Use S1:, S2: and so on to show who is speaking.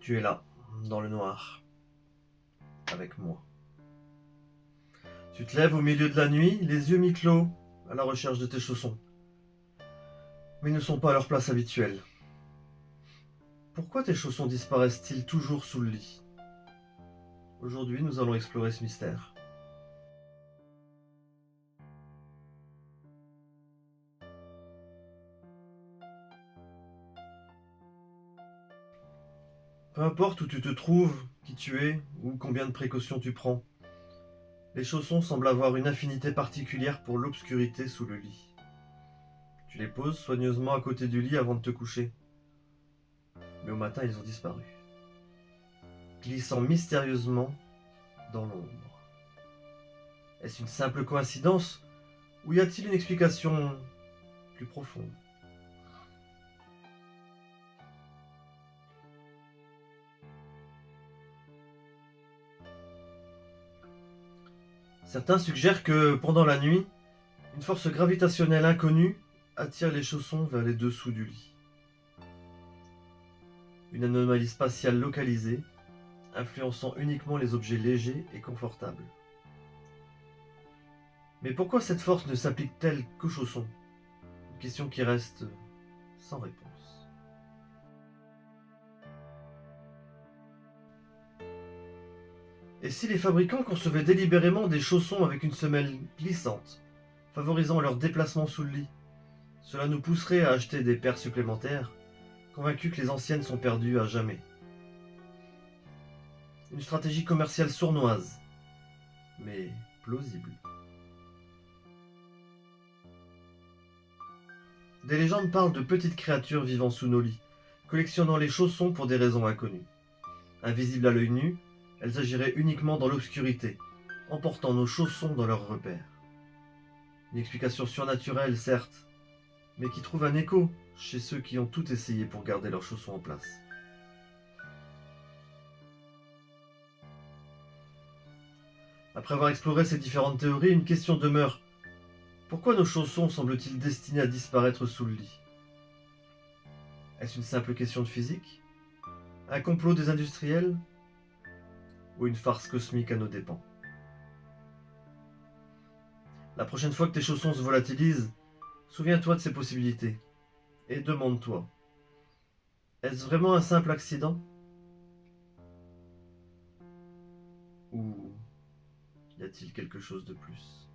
S1: Tu es là, dans le noir, avec moi. Tu te lèves au milieu de la nuit, les yeux mi-clos, à la recherche de tes chaussons. Mais ils ne sont pas à leur place habituelle. Pourquoi tes chaussons disparaissent-ils toujours sous le lit? Aujourd'hui, nous allons explorer ce mystère. Peu importe où tu te trouves, qui tu es, ou combien de précautions tu prends, les chaussons semblent avoir une affinité particulière pour l'obscurité sous le lit. Tu les poses soigneusement à côté du lit avant de te coucher. Mais au matin, ils ont disparu, glissant mystérieusement dans l'ombre. Est-ce une simple coïncidence ou y a-t-il une explication plus profonde? Certains suggèrent que, pendant la nuit, une force gravitationnelle inconnue attire les chaussons vers les dessous du lit. Une anomalie spatiale localisée, influençant uniquement les objets légers et confortables. Mais pourquoi cette force ne s'applique-t-elle qu'aux chaussons? Une question qui reste sans réponse. Et si les fabricants concevaient délibérément des chaussons avec une semelle glissante, favorisant leur déplacement sous le lit, cela nous pousserait à acheter des paires supplémentaires, convaincus que les anciennes sont perdues à jamais. Une stratégie commerciale sournoise, mais plausible. Des légendes parlent de petites créatures vivant sous nos lits, collectionnant les chaussons pour des raisons inconnues. Invisibles à l'œil nu, elles agiraient uniquement dans l'obscurité, emportant nos chaussons dans leurs repères. Une explication surnaturelle, certes, mais qui trouve un écho chez ceux qui ont tout essayé pour garder leurs chaussons en place. Après avoir exploré ces différentes théories, une question demeure. Pourquoi nos chaussons semblent-ils destinés à disparaître sous le lit? Est-ce une simple question de physique? Un complot des industriels? Ou une farce cosmique à nos dépens? La prochaine fois que tes chaussons se volatilisent, souviens-toi de ces possibilités et demande-toi, est-ce vraiment un simple accident? Ou y a-t-il quelque chose de plus?